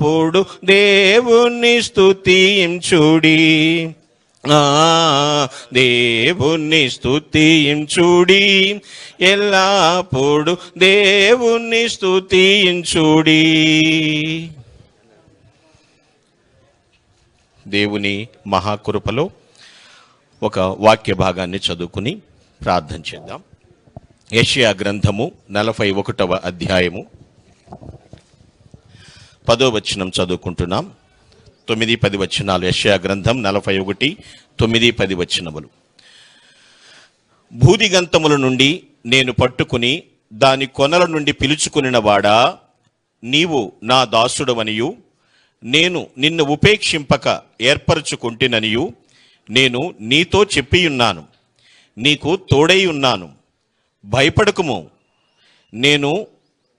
ఎల్లప్పుడు దేవుని స్తుతించుడి. దేవుని స్తుతించుడి, ఎల్లప్పుడు దేవుని స్తుతించుడి. దేవుని మహాకృపలో ఒక వాక్య భాగాన్ని చదువుకుని ప్రార్థన చేద్దాం. యెషయా గ్రంథము 41వ అధ్యాయము 10వ వచనం చదువుకుంటున్నాం. 9-10 వచనాలు. యెషయా గ్రంథం 41, 9-10 వచనములు. భూదిగంతముల నుండి నేను పట్టుకుని దాని కొనల నుండి పిలుచుకునిన వాడా, నీవు నా దాసుడవనియు నేను నిన్ను ఉపేక్షింపక ఏర్పరచుకుంటుననియు నేను నీతో చెప్పియున్నాను. నీకు తోడై ఉన్నాను, భయపడకుము, నేను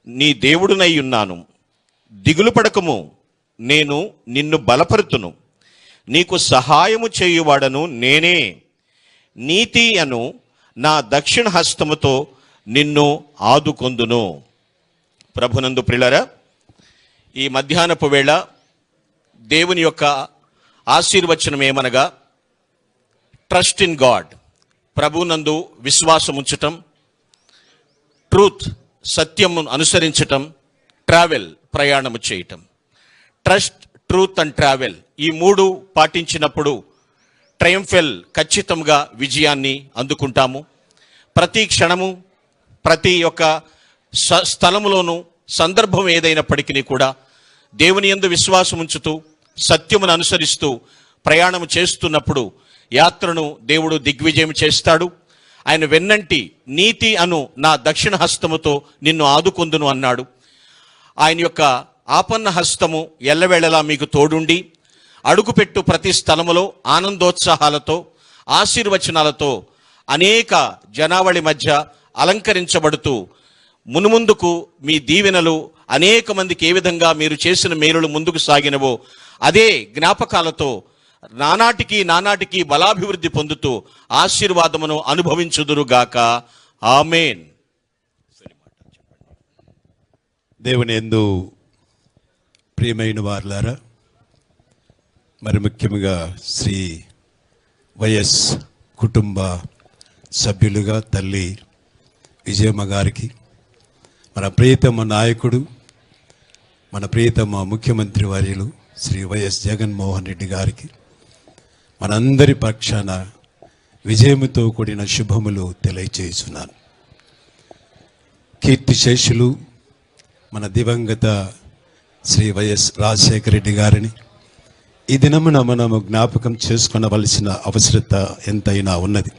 నీ దేవుడునై ఉన్నాను. దిగులు పడకము, నేను నిన్ను బలపరుతును. నీకు సహాయము చేయువాడను నేనే. నీతి అను నా దక్షిణ హస్తముతో నిన్ను ఆదుకొందును. ప్రభునందు ప్రియులారా, ఈ మధ్యాహ్నపు వేళ దేవుని యొక్క ఆశీర్వచనం ఏమనగా, ట్రస్ట్ ఇన్ గాడ్, ప్రభునందు విశ్వాసం ఉంచటం, ట్రూత్ సత్యము అనుసరించటం, ట్రావెల్ ప్రయాణము చేయటం. ట్రస్ట్, ట్రూత్ అండ్ ట్రావెల్, ఈ మూడు పాటించినప్పుడు ట్రయంఫెల్ ఖచ్చితంగా విజయాన్ని అందుకుంటాము. ప్రతి క్షణము, ప్రతి ఒక్క స్థలములోనూ, సందర్భం ఏదైనప్పటికీ కూడా దేవుని యందు విశ్వాసం ఉంచుతూ సత్యమును అనుసరిస్తూ ప్రయాణం చేస్తున్నప్పుడు యాత్రను దేవుడు దిగ్విజయం చేస్తాడు. ఆయన వెన్నంటి నీతి అను నా దక్షిణ హస్తముతో నిన్ను ఆదుకొందును అన్నాడు. ఆయన యొక్క ఆపన్న హస్తము ఎల్లవేళలా మీకు తోడుండి అడుగుపెట్టు ప్రతి స్థలములో ఆనందోత్సాహాలతో ఆశీర్వచనాలతో అనేక జనావళి మధ్య అలంకరించబడుతూ మునుముందుకు మీ దీవెనలు అనేక మందికి ఏ విధంగా మీరు చేసిన మేలులు ముందుకు సాగినవో అదే జ్ఞాపకాలతో నానాటికి బలాభివృద్ధి పొందుతూ ఆశీర్వాదమును అనుభవించుదురుగాక. ఆమేన్. దేవుని యందు ప్రియమైన వారులారా, మరి ముఖ్యంగా శ్రీ వైఎస్ కుటుంబ సభ్యులుగా తల్లి విజయమ్మ గారికి, మన ప్రియతమ నాయకుడు, మన ప్రియతమ ముఖ్యమంత్రి వర్యులు శ్రీ వైఎస్ జగన్మోహన్ రెడ్డి గారికి మనందరి పక్షాన విజయముతో కూడిన శుభములు తెలియచేస్తున్నాను. కీర్తిశేషులు మన దివంగత శ్రీ వైఎస్ రాజశేఖర రెడ్డి గారిని ఈ దినమున మనము జ్ఞాపకం చేసుకొనవలసిన అవసరత ఎంతైనా ఉన్నది.